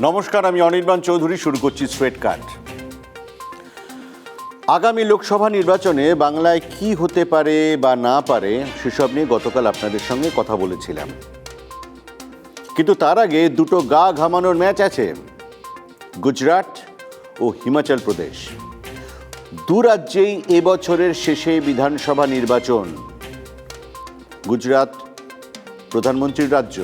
নমস্কার, আমি অনির্বাণ চৌধুরী। শুরু করছি স্ট্রেট কাট। আগামী লোকসভা নির্বাচনে বাংলায় কি হতে পারে বা না পারে সেসব নিয়ে গতকাল আপনাদের সঙ্গে কথা বলেছিলাম, কিন্তু তার আগে দুটো গা ঘামানোর ম্যাচ আছে, গুজরাট ও হিমাচল প্রদেশ। দু রাজ্যেই এবছরের শেষে বিধানসভা নির্বাচন। গুজরাট প্রধানমন্ত্রীর রাজ্য,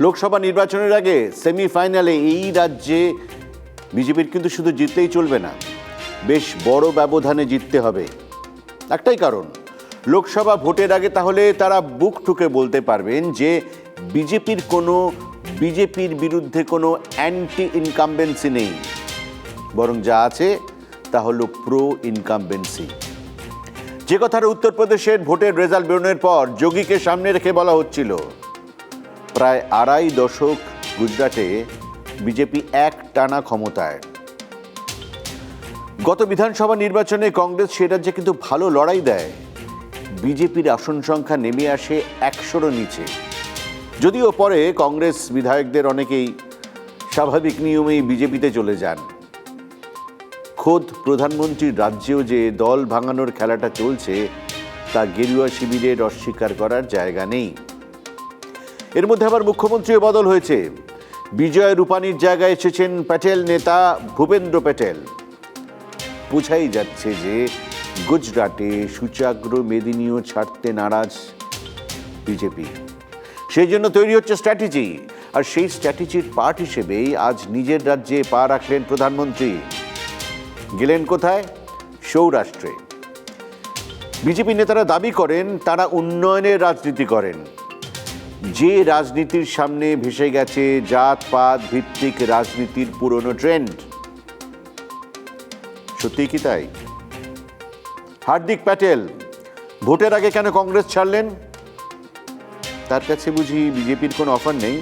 লোকসভা নির্বাচনের আগে সেমিফাইনালে এই রাজ্যে বিজেপির কিন্তু শুধু জিতলেই চলবে না, বেশ বড় ব্যবধানে জিততে হবে। একটাই কারণ, লোকসভা ভোটের আগে তাহলে তারা বুক ঠুকে বলতে পারবেন যে বিজেপির বিরুদ্ধে কোনো অ্যান্টি ইনকামবেন্সি নেই, বরং যা আছে তা হলো প্রো ইনকামবেন্সি। যে কথাটা উত্তরপ্রদেশের ভোটের রেজাল্ট বেরোনোর পর যোগীকে সামনে রেখে বলা হচ্ছিল, প্রায় আড়াই দশক গুজরাটে বিজেপি এক টানা ক্ষমতায়। গত বিধানসভা নির্বাচনে কংগ্রেস সে রাজ্যে কিন্তু ভালো লড়াই দেয়। বিজেপির আসন সংখ্যা নেমে আসে 100-রও নিচে। যদিও পরে কংগ্রেস বিধায়কদের অনেকেই স্বাভাবিক নিয়মেই বিজেপিতে চলে যান। খোদ প্রধানমন্ত্রীর রাজ্যেও যে দল ভাঙানোর খেলাটা চলছে তা গেরুয়া শিবিরের অস্বীকার করার জায়গা নেই। এর মধ্যে আবার মুখ্যমন্ত্রীও বদল হয়েছে। বিজয় রূপানীর জায়গায় এসেছেন প্যাটেল নেতা ভূপেন্দ্র প্যাটেল। বোঝাই যাচ্ছে যে গুজরাটে সূচাগ্র মেদিনীও ছাড়তে নারাজ বিজেপি। সেই জন্য তৈরি হচ্ছে স্ট্র্যাটেজি, আর সেই স্ট্র্যাটেজির পার্ট হিসেবেই আজ নিজের রাজ্যে পা রাখলেন প্রধানমন্ত্রী। গেলেন কোথায়? সৌরাষ্ট্রে। বিজেপি নেতারা দাবি করেন তারা উন্নয়নের রাজনীতি করেন, যে রাজনীতির সামনে ভেসে গেছে জাতপাত ভিত্তিক রাজনীতির পুরনো ট্রেন্ড। সত্যি কি তাই? হার্দিক প্যাটেল ভোটের আগে কেন কংগ্রেস ছাড়লেন? তার কাছে বুঝি বিজেপির কোনো অফার নেই?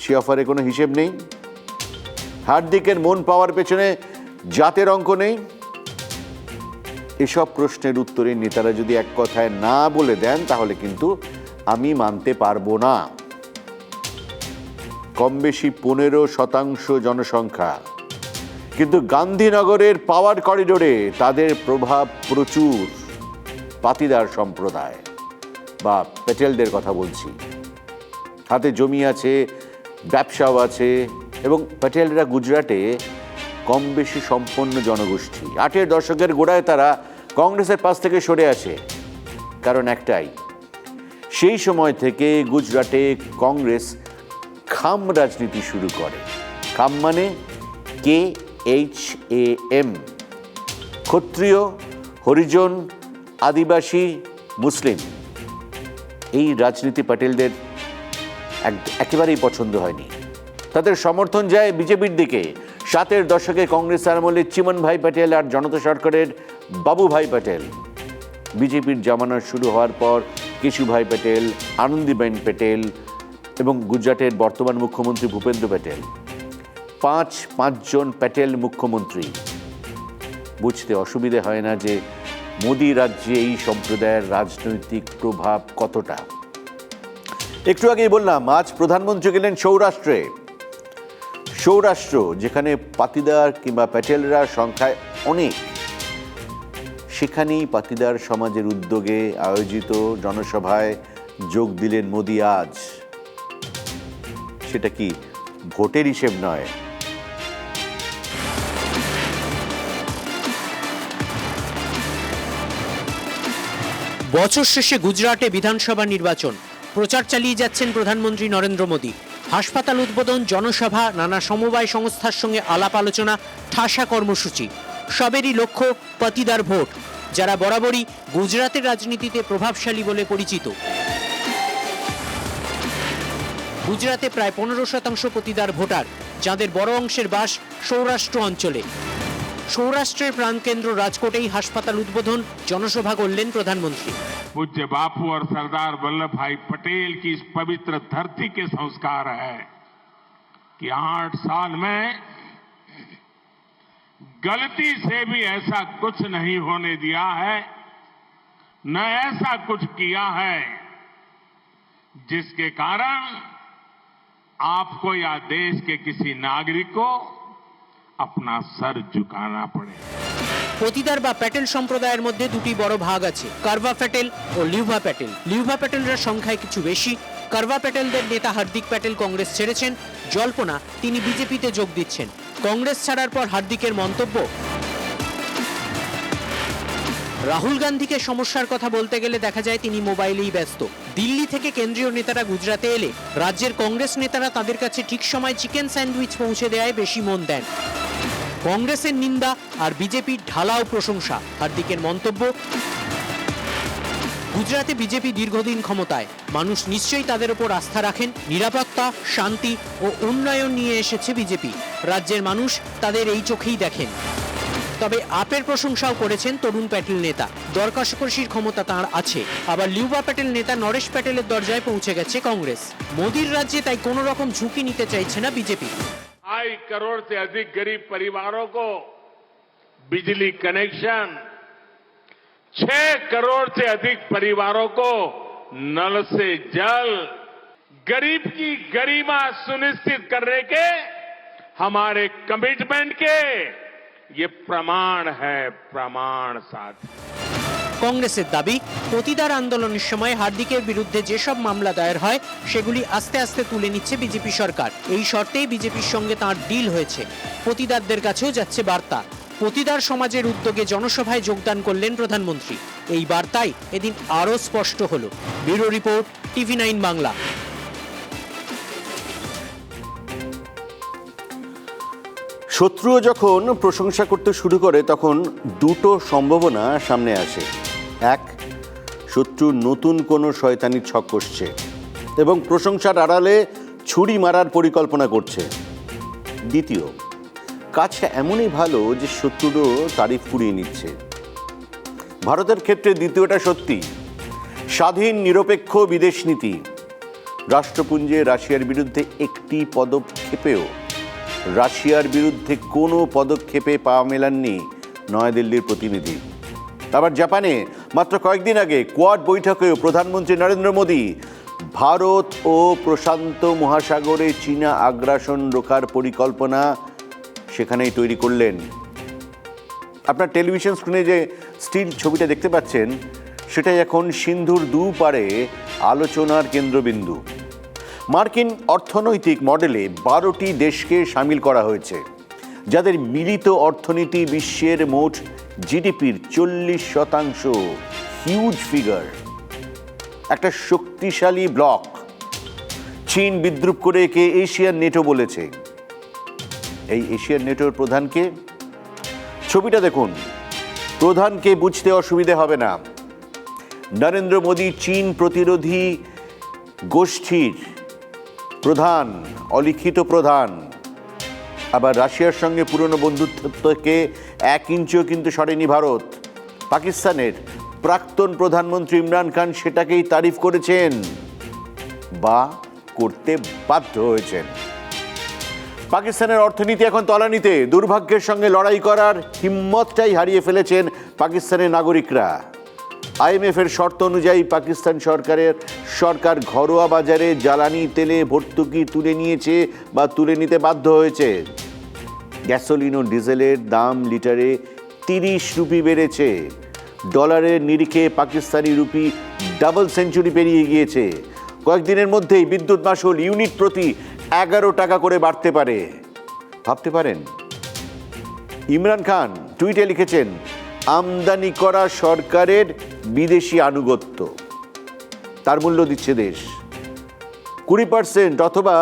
সে অফারে কোনো হিসেব নেই? হার্দিকের মন পাওয়ার পেছনে জাতের অঙ্ক নেই? এসব প্রশ্নের উত্তরে নেতারা যদি এক কথায় না বলে দেন তাহলে কিন্তু আমি মানতে পারবো না। কম বেশি 15% জনসংখ্যা, কিন্তু গান্ধীনগরের পাওয়ার করিডোরে তাদের প্রভাব প্রচুর। পাতিদার সম্প্রদায় বা প্যাটেলদের কথা বলছি। হাতে জমি আছে, ব্যবসাও আছে, এবং প্যাটেলরা গুজরাটে কম বেশি সম্পন্ন জনগোষ্ঠী। 8-এর দশকের গোড়ায় তারা কংগ্রেসের পাশ থেকে সরে আসে, কারণ একটাই, সেই সময় থেকে গুজরাটে কংগ্রেস খাম রাজনীতি শুরু করে। খাম মানে KHAM, ক্ষত্রিয়, হরিজন, আদিবাসী, মুসলিম। এই রাজনীতি প্যাটেলদের একেবারেই পছন্দ হয়নি। তাদের সমর্থন যায় বিজেপির দিকে। 7-এর দশকে কংগ্রেস আমলে চিমন ভাই প্যাটেল আর জনতা সরকারের বাবু ভাই প্যাটেল। বিজেপির জামানা শুরু হওয়ার পর কেশুভাই প্যাটেল, আনন্দীবেন প্যাটেল এবং গুজরাটের বর্তমান মুখ্যমন্ত্রী ভূপেন্দ্র প্যাটেল, 5 প্যাটেল মুখ্যমন্ত্রী। বুঝতে অসুবিধে হয় না যে মোদি রাজ্যে এই সম্প্রদায়ের রাজনৈতিক প্রভাব কতটা। একটু আগেই বললাম, আজ প্রধানমন্ত্রী গেলেন সৌরাষ্ট্রে। সৌরাষ্ট্র যেখানে পাতিদার কিংবা প্যাটেলরা সংখ্যায় অনেক, সেখানেই পাতিদার সমাজের উদ্যোগে আয়োজিত জনসভায় যোগ দিলেন মোদি আজ। সেটা কি ভোটের হিসেব নয়? বছর শেষে গুজরাটে বিধানসভা নির্বাচন, প্রচার চালিয়ে যাচ্ছেন প্রধানমন্ত্রী নরেন্দ্র মোদী। হাসপাতাল উদ্বোধন, জনসভা, নানা সমবায় সংস্থার সঙ্গে আলাপ আলোচনা, ঠাসা কর্মসূচি, সবেরই লক্ষ্য পাতিদার ভোট, যারা বরাবরই গুজরাতের রাজনীতিতে প্রভাবশালী বলে পরিচিত। গুজরাতে প্রায় 15% পাতিদার ভোটার, যাদের বড় অংশের বাস সৌরাষ্ট্র অঞ্চলে। সৌরাষ্ট্রের প্রাণকেন্দ্র রাজকোটেই হাসপাতাল উদ্বোধন, জনসভা করলেন প্রধানমন্ত্রী। पूज्य बापू और सरदार वल्लभ भाई पटेल की इस पवित्र धरती के संस्कार है कि 8 साल में गलती से भी ऐसा कुछ नहीं होने दिया है, न ऐसा कुछ किया है जिसके कारण आपको या देश के किसी नागरिक को अपना सर झुकाना पड़े। পতিদার বা প্যাটেল সম্প্রদায়ের মধ্যে দুটি বড় ভাগ আছে, কারভা প্যাটেল ও লিউভা প্যাটেল। লিউভা প্যাটেলরা সংখ্যায় কিছু বেশি। কারভা প্যাটেলদের নেতা হার্দিক প্যাটেল কংগ্রেস ছেড়েছেন। জল্পনা তিনি বিজেপিতে যোগ দিচ্ছেন। কংগ্রেস ছাড়ার পর হার্দিকের মন্তব্য, রাহুল গান্ধীকে সমস্যার কথা বলতে গেলে দেখা যায় তিনি মোবাইলেই ব্যস্ত। দিল্লি থেকে কেন্দ্রীয় নেতারা গুজরাটে এলে রাজ্যের কংগ্রেস নেতারা তাদের কাছে ঠিক সময় চিকেন স্যান্ডউইচ পৌঁছে দেওয়ায় বেশি মন দেন। কংগ্রেসের নিন্দা আর বিজেপির ঢালাও প্রশংসা। হার্দিকের মন্তব্য, গুজরাটে বিজেপি দীর্ঘদিন ক্ষমতায়, মানুষ নিশ্চয়ই তাদের উপর আস্থা রাখেন। নিরাপত্তা, শান্তি ও উন্নয়ন নিয়ে এসেছে বিজেপি। রাজ্যের মানুষ তাদের এই চোখেই দেখেন। তবে আপের প্রশংসাও করেছেন তরুণ প্যাটেল নেতা। দর কষাকষির ক্ষমতা তাঁর আছে। আবার লিউভা প্যাটেল নেতা নরেশ প্যাটেলের দরজায় পৌঁছে গেছে কংগ্রেস। মোদির রাজ্যে তাই কোনো রকম ঝুঁকি নিতে চাইছে না বিজেপি। 2.5 करोड़ से अधिक गरीब परिवारों को बिजली कनेक्शन, 6 करोड़ से अधिक परिवारों को नल से जल, गरीब की गरिमा सुनिश्चित करने के हमारे कमिटमेंट के ये प्रमाण है, प्रमाण साथी। কংগ্রেসের দাবি, পতিদার আন্দোলনের সময় হার্দিকের বিরুদ্ধে যেসব মামলা দায়ের হয় সেগুলি আস্তে আস্তে তুলে নিচ্ছে বিজেপি সরকার। এই শর্তেই বিজেপির সঙ্গে তাঁর ডিল হয়েছে। পতিদারদের কাছেও যাচ্ছে বার্তা। পতিদার সমাজের উদ্যোগে জনসভায় যোগদান করলেন প্রধানমন্ত্রী। এই বার্তাই এদিন আরও স্পষ্ট হলো। Bureau report, TV9 Bangla. শত্রুও যখন প্রশংসা করতে শুরু করে তখন দুটো সম্ভাবনা সামনে আসে। এক, শত্রু নতুন কোনো শয়তানি ছক কষছে এবং প্রশংসার আড়ালে ছুরি মারার পরিকল্পনা করছে। দ্বিতীয়, কাজটা এমনই ভালো যে শত্রুরও তারিফ কুড়িয়ে নিচ্ছে। ভারতের ক্ষেত্রে দ্বিতীয়টা সত্যি। স্বাধীন নিরপেক্ষ বিদেশ নীতি, রাষ্ট্রপুঞ্জে রাশিয়ার বিরুদ্ধে একটি পদক্ষেপেও রাশিয়ার বিরুদ্ধে কোনো পদক্ষেপে পা মেলাননি নয়াদিল্লির প্রতিনিধি। আবার জাপানে মাত্র কয়েকদিন আগে কোয়াড বৈঠকেও প্রধানমন্ত্রী নরেন্দ্র মোদী ভারত ও প্রশান্ত মহাসাগরে চীনা আগ্রাসন রোখার পরিকল্পনা সেখানেই তৈরি করলেন। আপনার টেলিভিশন স্ক্রিনে যে স্টিল ছবিটা দেখতে পাচ্ছেন সেটাই এখন সিন্ধুর দুপারে আলোচনার কেন্দ্রবিন্দু। মার্কিন অর্থনৈতিক মডেলে 12টি দেশকে সামিল করা হয়েছে, যাদের মিলিত অর্থনীতি বিশ্বের মোট জিডিপির 40%। Huge figure. একটা শক্তিশালী ব্লক। চীন বিদ্রুপ করে একে এশিয়ান নেটো বলেছে। এই এশিয়ান নেটোর প্রধানকে, ছবিটা দেখুন, প্রধানকে বুঝতে অসুবিধে হবে না। নরেন্দ্র মোদী চীন প্রতিরোধী গোষ্ঠীর প্রধান, অলিখিত প্রধান। আবার রাশিয়ার সঙ্গে পুরনো বন্ধুত্ব থেকে 1 ইঞ্চিও কিন্তু সরেনি ভারত। পাকিস্তানের প্রাক্তন প্রধানমন্ত্রী ইমরান খান সেটাকেই তারিফ করেছেন বা করতে বাধ্য হয়েছেন। পাকিস্তানের অর্থনীতি এখন তলানিতে। দুর্ভাগ্যের সঙ্গে লড়াই করার হিম্মতটাই হারিয়ে ফেলেছেন পাকিস্তানের নাগরিকরা। IMF এর শর্ত অনুযায়ী পাকিস্তান সরকার ঘরোয়া বাজারে জ্বালানি তেলে ভর্তুকি তুলে নিয়েছে বা তুলে নিতে বাধ্য হয়েছে। গ্যাসোলিন ও ডিজেলের দাম লিটারে 30 রুপি বেড়েছে। ডলারের নিরিখে পাকিস্তানি রুপি ডাবল সেঞ্চুরি পেরিয়ে গিয়েছে। কয়েকদিনের মধ্যেই বিদ্যুৎ মাশুল ইউনিট প্রতি 11 টাকা করে বাড়তে পারে। ভাবতে পারেন? ইমরান খান টুইটে লিখেছেন, আমদানি করা সরকারের বিদেশি আনুগত্য, তার মূল্য দিচ্ছে দেশ। 20% অথবা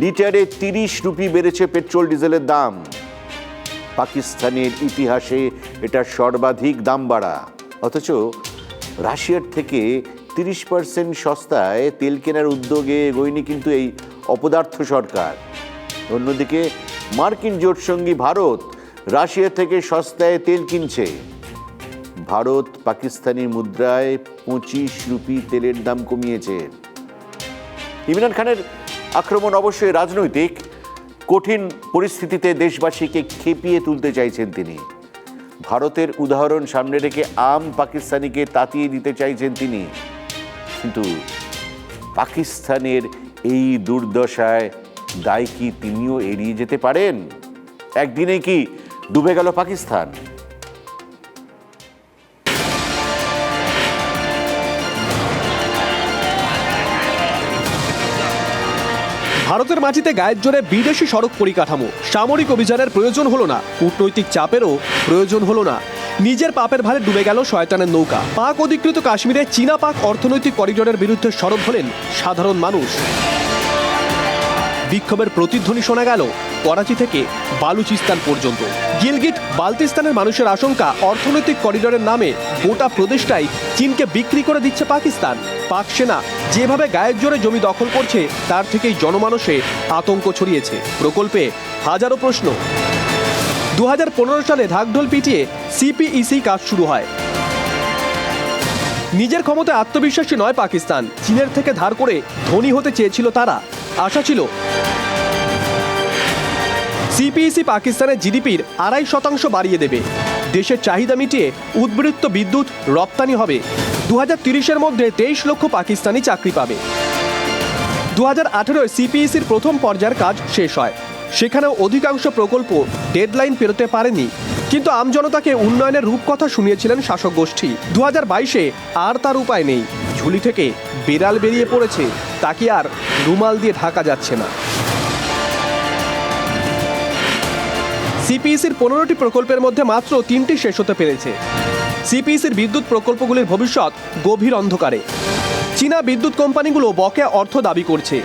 লিটারে 30 রুপি বেড়েছে পেট্রোল ডিজেলের দাম। পাকিস্তানের ইতিহাসে এটা সর্বাধিক দাম বাড়া। অথচ রাশিয়ার থেকে 30% সস্তায় তেল কেনার উদ্যোগে এগোয়নি কিন্তু এই অপদার্থ সরকার। অন্যদিকে মার্কিন জোটসঙ্গী ভারত রাশিয়া থেকে সস্তায় তেল কিনছে। ভারত পাকিস্তানি মুদ্রায় 25 রুপি তেলের দাম কমিয়েছে। ইমরান খানের আক্রমণ অবশ্যই রাজনৈতিক। কঠিন পরিস্থিতিতে দেশবাসীকে খেপিয়ে তুলতে চাইছেন তিনি। ভারতের উদাহরণ সামনে রেখে আম পাকিস্তানিকে তাতিয়ে দিতে চাইছেন তিনি। কিন্তু পাকিস্তানের এই দুর্দশায় দায় কি তিনিও এড়িয়ে যেতে পারেন? একদিনে কি ডুবে গেল পাকিস্তান? ভারতের মাটিতে গায়ের জোরে বিদেশি সড়ক পরিকাঠামো, সামরিক অভিযানের প্রয়োজন হলো না, কূটনৈতিক চাপেরও প্রয়োজন হলো না। নিজের পাপের ভারে ডুবে গেল শয়তানের নৌকা। পাক অধিকৃত কাশ্মীরে চীনা পাক অর্থনৈতিক করিডোরের বিরুদ্ধে সরব হলেন সাধারণ মানুষ। বিক্ষোভের প্রতিধ্বনি শোনা গেল করাচি থেকে বালুচিস্তান পর্যন্ত। গিলগিট বাল্তিস্তানের মানুষের আশঙ্কা, অর্থনৈতিক করিডোরের নামে গোটা প্রদেশটাই চীনকে বিক্রি করে দিচ্ছে পাকিস্তান। পাক সেনা যেভাবে গায়ের জোরে জমি দখল করছে, তার থেকেই জনমানসে আতঙ্ক ছড়িয়েছে। প্রকল্পে হাজারো প্রশ্ন। 2015 সালে ঢাকঢোল পিটিয়ে সিপিইসি কাজ শুরু হয়। নিজের ক্ষমতায় আত্মবিশ্বাসী নয় পাকিস্তান, চীনের থেকে ধার করে ধনী হতে চেয়েছিল তারা। আশা ছিল সিপিইসি পাকিস্তানের জিডিপির 2.5% বাড়িয়ে দেবে, দেশের চাহিদা মিটিয়ে উদ্বৃত্ত বিদ্যুৎ রপ্তানি হবে। 2030-এর মধ্যে 23 লক্ষ পাকিস্তানি চাকরি পাবে। 2018-এ সিপিইসির প্রথম পর্যায়ের কাজ শেষ হয়। সেখানেও অধিকাংশ প্রকল্প ডেডলাইন পেরোতে পারেনি, কিন্তু আমজনতাকে উন্নয়নের রূপকথা শুনিয়েছিলেন শাসক গোষ্ঠী। 2022-এ আর তার উপায় নেই, ঝুলি থেকে বিড়াল বেরিয়ে পড়েছে, তাকে আর রুমাল দিয়ে ঢাকা যাচ্ছে না। সিপিইসির 15টি প্রকল্পের মধ্যে মাত্র 3টি শেষ হতে পেরেছে। সিপিইসির বিদ্যুৎ প্রকল্পগুলির ভবিষ্যৎ গভীর অন্ধকারে। চীনা বিদ্যুৎ কোম্পানিগুলো বকেয়া অর্থ দাবি করছে।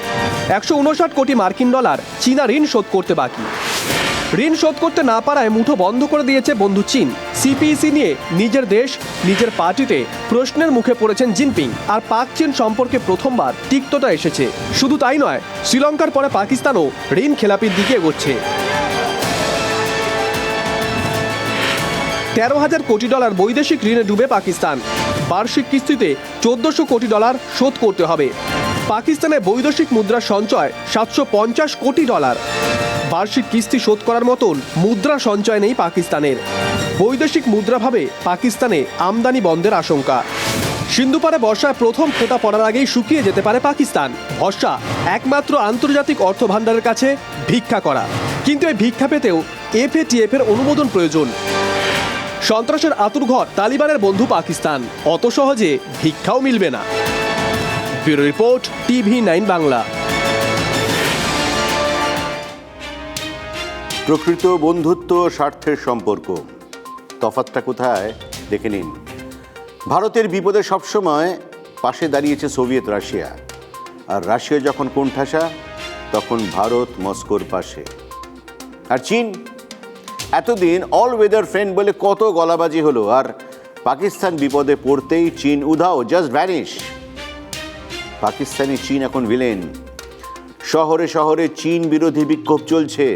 159 কোটি মার্কিন ডলার চীনা ঋণ শোধ করতে বাকি। ঋণ শোধ করতে না পারায় মুঠো বন্ধ করে দিয়েছে বন্ধু চীন। সিপিইসি নিয়ে নিজের দেশ, নিজের পার্টিতে প্রশ্নের মুখে পড়েছেন জিনপিং। আর পাক চীন সম্পর্কে প্রথমবার তিক্ততা এসেছে। শুধু তাই নয়, শ্রীলঙ্কার পরে পাকিস্তানও ঋণ খেলাপির দিকে এগোচ্ছে। 13,000 কোটি ডলার বৈদেশিক ঋণে ডুবে পাকিস্তান। বার্ষিক কিস্তিতে 1400 কোটি ডলার শোধ করতে হবে। পাকিস্তানের বৈদেশিক মুদ্রা সঞ্চয় 750 কোটি ডলার। বার্ষিক কিস্তি শোধ করার মতন মুদ্রা সঞ্চয় নেই পাকিস্তানের। বৈদেশিক মুদ্রাভাবে পাকিস্তানে আমদানি বন্ধের আশঙ্কা। সিন্ধুপাড়ে বর্ষায় প্রথম ফোঁটা পড়ার আগেই শুকিয়ে যেতে পারে পাকিস্তান। ভরসা একমাত্র আন্তর্জাতিক অর্থ ভাণ্ডারের কাছে ভিক্ষা করা। কিন্তু এই ভিক্ষা পেতেও এফএটিএফ এর অনুমোদন প্রয়োজন। সন্ত্রাসের আতুরঘর তালিবানের বন্ধু পাকিস্তান, অত সহজে ভিক্ষাও মিলবে না। Bureau report, TV9 Bangla. প্রকৃত বন্ধুত্ব, স্বার্থের সম্পর্ক, তফাৎটা কোথায় দেখে নিন। ভারতের বিপদে সবসময় পাশে দাঁড়িয়েছে সোভিয়েত রাশিয়া, আর রাশিয়া যখন কোণঠাসা তখন ভারত মস্কোর পাশে। আর চীন এতদিন অল ওয়েদার ফ্রেন্ড বলে কত গলাবাজি হলো, আর পাকিস্তান বিপদে পড়তেই চীন উধাও, জাস্ট ভ্যানিশ। পাকিস্তানি চীন এখন ভিলেন। শহরে শহরে চীন বিরোধী বিক্ষোভ চলছে।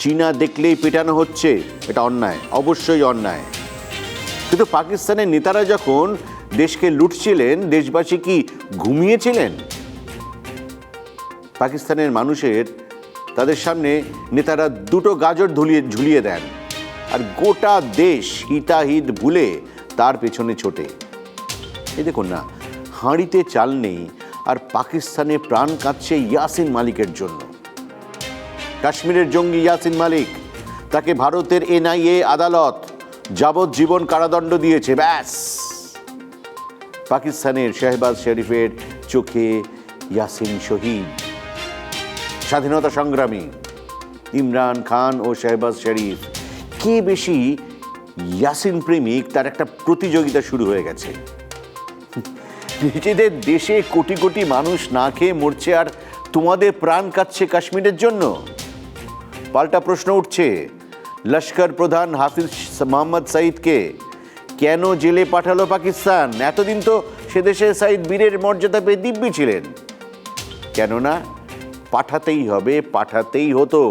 চীনা দেখলেই পেটানো হচ্ছে। এটা অন্যায়, অবশ্যই অন্যায়। কিন্তু পাকিস্তানের নেতারা যখন দেশকে লুটছিলেন, দেশবাসী কি ঘুমিয়েছিলেন? পাকিস্তানের মানুষের তাদের সামনে নেতারা দুটো গাজর ঝুলিয়ে দেন, আর গোটা দেশ হিতাহিত ভুলে তার পেছনে ছোটে। এই দেখুন না, হাঁড়িতে চাল নেই, আর পাকিস্তানে প্রাণ কাঁদছে ইয়াসিন মালিকের জন্য। কাশ্মীরের জঙ্গি ইয়াসিন মালিক, তাকে ভারতের NIA আদালত যাবজ্জীবন কারাদণ্ড দিয়েছে। ব্যাস, পাকিস্তানের শাহবাজ শরীফের চোখে ইয়াসিন শহীদ। স্বাধীনতা সংগ্রামী ইমরান খান ও শাহবাজ শরীফ, কে বেশি ইয়াসিন প্রেমিক তার একটা প্রতিযোগিতা শুরু হয়ে গেছে। নিজেদের দেশে কোটি কোটি মানুষ না খেয়ে মরছে, আর তোমাদের প্রাণ কাঁদছে কাশ্মীরের জন্য। পাল্টা প্রশ্ন উঠছে, লস্কর প্রধান হাফিজ মোহাম্মদ সাইদকে কেন জেলে পাঠালো পাকিস্তান? এতদিন তো সে দেশে সাইদ বীরের মর্যাদা পেয়ে দিব্যি ছিলেন। কেননা পাঠাতেই হবে, পাঠাতেই হতো।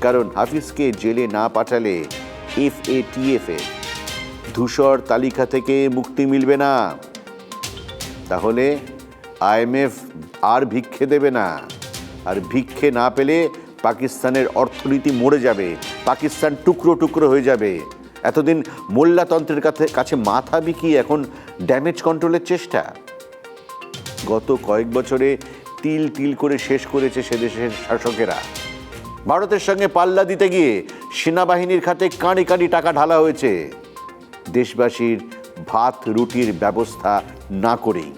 কারণ হাফিজকে জেলে না পাঠালে FATF এর ধূসর তালিকা থেকে মুক্তি মিলবে না। তাহলে IMF আর ভিক্ষে দেবে না, আর ভিক্ষে না পেলে পাকিস্তানের অর্থনীতি মরে যাবে, পাকিস্তান টুকরো টুকরো হয়ে যাবে। এতদিন মোল্লাতন্ত্রের কাছে মাথা বিকিয়ে এখন ড্যামেজ কন্ট্রোলের চেষ্টা। গত কয়েক বছরে তিল তিল করে শেষ করেছে সে দেশের শাসকেরা। ভারতের সঙ্গে পাল্লা দিতে গিয়ে সেনাবাহিনীর খাতে কাঁড়ি কাঁড়ি টাকা ঢালা হয়েছে দেশবাসীর ভাত রুটির ব্যবস্থা না করেই।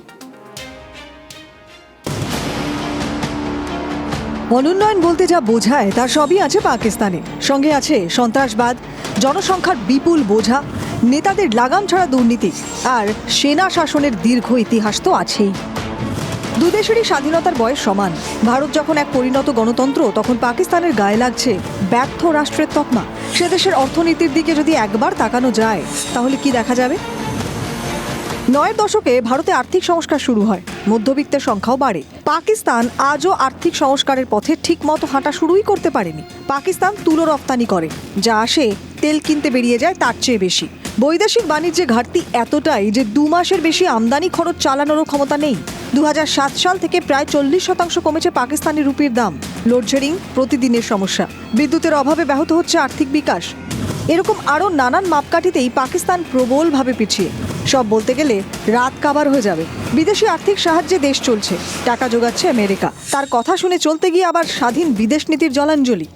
অনুন্নয়ন বলতে যা বোঝায় তার সবই আছে পাকিস্তানে। সঙ্গে আছে সন্ত্রাসবাদ, জনসংখ্যার বিপুল বোঝা, নেতাদের লাগাম ছাড়া দুর্নীতি আর সেনা শাসনের দীর্ঘ ইতিহাস তো আছেই। দুদেশেরই স্বাধীনতার বয়স সমান। ভারত যখন এক পরিণত গণতন্ত্র, তখন পাকিস্তানের গায়ে লাগছে ব্যর্থ রাষ্ট্রের তকমা। সে দেশের অর্থনীতির দিকে যদি একবার তাকানো যায় তাহলে কি দেখা যাবে? ৯এর দশকে ভারতে আর্থিক সংস্কার শুরু হয়, মধ্যবিত্তের সংখ্যাও বাড়ে। পাকিস্তান আজও আর্থিক সংস্কারের পথে ঠিকমতো হাঁটা শুরুই করতে পারেনি। পাকিস্তান তুলো রপ্তানি করে, যা আসে তেল কিনতে বেরিয়ে যায় তার চেয়ে বেশি। বৈদেশিক বাণিজ্যে ঘাটতি এতটাই যে ২ মাসের বেশি আমদানি খরচ চালানোরও ক্ষমতা নেই। ২০০৭ সাল থেকে প্রায় ৪০% কমেছে পাকিস্তানি রুপির দাম। লোডশেডিং প্রতিদিনের সমস্যা, বিদ্যুতের অভাবে ব্যাহত হচ্ছে আর্থিক বিকাশ। এরকম আরও নানান মাপকাঠিতেই পাকিস্তান প্রবলভাবে পিছিয়ে। সব বলতে গেলে রাত কাবার হয়ে যাবে। বিদেশি আর্থিক সাহায্যে দেশ চলছে, টাকা জোগাচ্ছে আমেরিকা। তার কথা শুনে চলতে গিয়ে আবার স্বাধীন বিদেশ নীতির জলাঞ্জলি।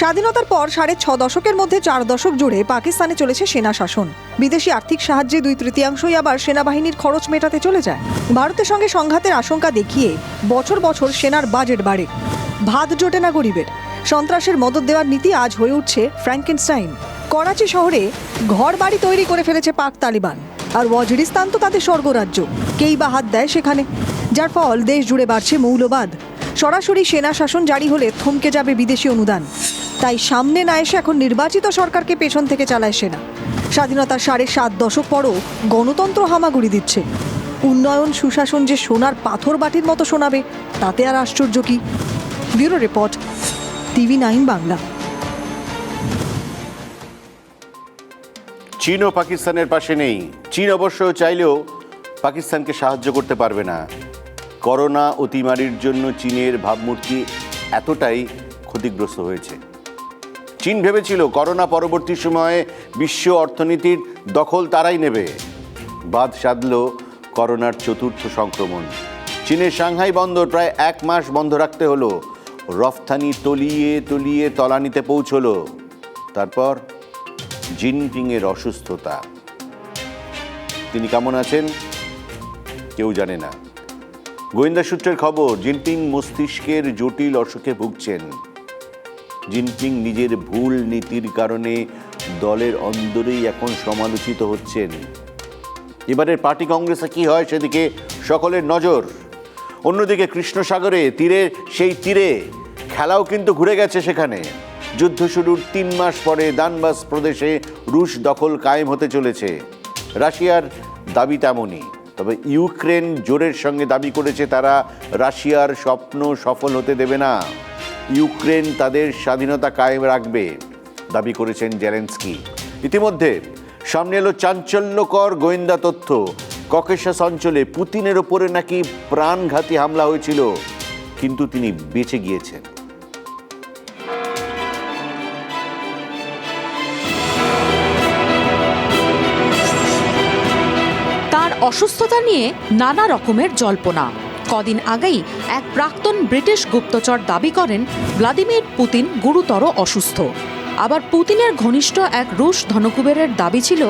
স্বাধীনতার পর ৬.৫ দশকের মধ্যে ৪ দশক জুড়ে পাকিস্তানে চলেছে সেনা শাসন। বিদেশি আর্থিক সাহায্যে ২/৩ আবার সেনাবাহিনীর খরচ মেটাতে চলে যায়। ভারতের সঙ্গে সংঘাতের আশঙ্কা দেখিয়ে বছর বছর সেনার বাজেট বাড়ে। ভাত জোটে না গরিবের। সন্ত্রাসের মদদ দেওয়ার নীতি আজ হয়ে উঠছে ফ্র্যাঙ্কেনস্টাইন। করাচি শহরে ঘর বাড়ি তৈরি করে ফেলেছে পাক তালিবান। আর ওয়াজিরিস্তান তো তাদের স্বর্গরাজ্য, কেই বা হাত দেয় সেখানে। যার ফল দেশ জুড়ে বাড়ছে মৌলবাদ। সরাসরি সেনা শাসন জারি হলে থমকে যাবে বিদেশি অনুদান। তাই সামনে না এসে এখন নির্বাচিত সরকারকে পেছন থেকে চালায় সেনা। স্বাধীনতার ৭.৫ দশক পরও গণতন্ত্র হামাগুড়ি দিচ্ছে। উন্নয়ন সুশাসন যে সোনার পাথর বাটির মতো শোনাবে তাতে আর আশ্চর্য কি? Bureau report, TV9 Bangla. চীন ও পাকিস্তানের পাশে নেই। চীন অবশ্য চাইলেও পাকিস্তানকে সাহায্য করতে পারবে না। করোনা অতিমারির জন্য চীনের ভাবমূর্তি এতটাই ক্ষতিগ্রস্ত হয়েছে। চীন ভেবেছিল করোনা পরবর্তী সময়ে বিশ্ব অর্থনীতির দখল তারাই নেবে। বাদ সাধল করোনার ৪র্থ সংক্রমণ। চীনের সাংহাই বন্দর প্রায় ১ মাস বন্ধ রাখতে হলো। রফতানি তলিয়ে তলিয়ে তলানিতে পৌঁছলো। তারপর জিনপিংয়ের অসুস্থতা। তিনি কেমন আছেন কেউ জানে না। গোয়েন্দা সূত্রের খবর, জিনপিং মস্তিষ্কের জটিল অসুখে ভুগছেন। জিনপিং নিজের ভুল নীতির কারণে দলের অন্দরেই এখন সমালোচিত হচ্ছেন। এবারের পার্টি কংগ্রেসে কি হয় সেদিকে সকলের নজর। অন্যদিকে কৃষ্ণসাগরে সেই তীরে খেলাও কিন্তু ঘুরে গেছে সেখানে। যুদ্ধ শুরুর ৩ মাস পরে দানবাস প্রদেশে রুশ দখল কায়েম হতে চলেছে। রাশিয়ার দাবি তেমনই। তবে ইউক্রেন জোরের সঙ্গে দাবি করেছে তারা রাশিয়ার স্বপ্ন সফল হতে দেবে না। ইউক্রেন তাদের স্বাধীনতা কায়েম রাখবে, দাবি করেছেন জেলেনস্কি। ইতিমধ্যে সামনে এলো চাঞ্চল্যকর গোয়েন্দা তথ্য। ককেশাস অঞ্চলে পুতিনের ওপরে নাকি প্রাণঘাতী হামলা হয়েছিল, কিন্তু তিনি বেঁচে গিয়েছেন। তার অসুস্থতা নিয়ে নানা রকমের জল্পনা। কদিন আগেই এক প্রাক্তন ব্রিটিশ গুপ্তচর দাবি করেন ভ্লাদিমির পুতিন গুরুতর অসুস্থ। আবার পুতিনের ঘনিষ্ঠ এক রুশ ধনকুবেরের দাবি ছিল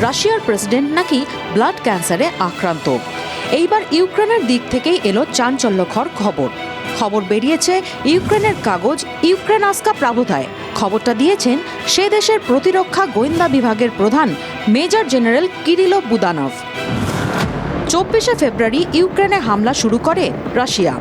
রাশিয়ার প্রেসিডেন্ট নাকি ব্লাড ক্যান্সারে আক্রান্ত। এইবার ইউক্রেনের দিক থেকেই এলো চাঞ্চল্যকর খবর বেরিয়েছে ইউক্রেনের কাগজ ইউক্রেন আজকা প্রাভোধায়। খবরটা দিয়েছেন সে দেশের প্রতিরক্ষা গোয়েন্দা বিভাগের প্রধান মেজর জেনারেল কিরিলো বুদানভ। ২৪শে ফেব্রুয়ারি ইউক্রেনে হামলা শুরু করে রাশিয়া।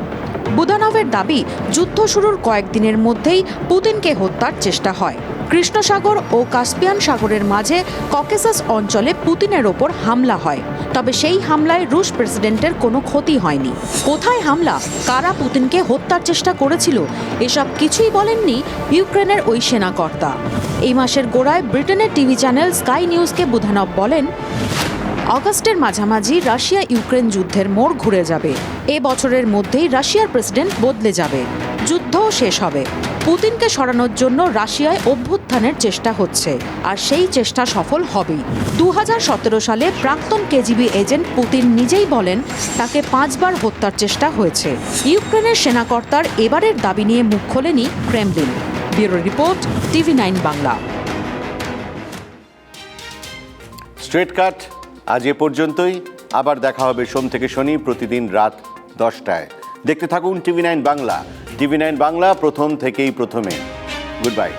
বুদানভের দাবি, যুদ্ধ শুরুর কয়েকদিনের মধ্যেই পুতিনকে হত্যার চেষ্টা হয়। কৃষ্ণসাগর ও কাস্পিয়ান সাগরের মাঝে ককেসাস অঞ্চলে পুতিনের ওপর হামলা হয়। তবে সেই হামলায় রুশ প্রেসিডেন্টের কোনো ক্ষতি হয়নি। কোথায় হামলা, কারা পুতিনকে হত্যার চেষ্টা করেছিল, এসব কিছুই বলেননি ইউক্রেনের ওই সেনাকর্তা। এই মাসের গোড়ায় ব্রিটেনের টিভি চ্যানেল স্কাই নিউজকে বুদানভ বলেন, অগাস্টের মাঝামাঝি রাশিয়া ইউক্রেন যুদ্ধের মোড় ঘুরে যাবে। এ বছরের মধ্যেই রাশিয়ার প্রেসিডেন্ট বদলে যাবে। যুদ্ধও শেষ হবে। পুতিনকে সরানোর জন্য রাশিয়ায় অভ্যুত্থানের চেষ্টা হচ্ছে, আর সেই চেষ্টা সফল হবেই। 2017 সালে প্রাক্তন কেজিবি এজেন্ট পুতিন নিজেই বলেন তাকে 5 বার হত্যার চেষ্টা হয়েছে। ইউক্রেনের সেনাকর্তার এবারের দাবি নিয়ে মুখ খোলেনি Kremlin. Bureau report, TV9 Bangla. Straight cut আজ এ পর্যন্তই। আবার দেখা হবে সোম থেকে শনি প্রতিদিন রাত 10টায়। দেখতে থাকুন TV9 বাংলা। TV9 বাংলা, প্রথম থেকেই প্রথমে। Good bye.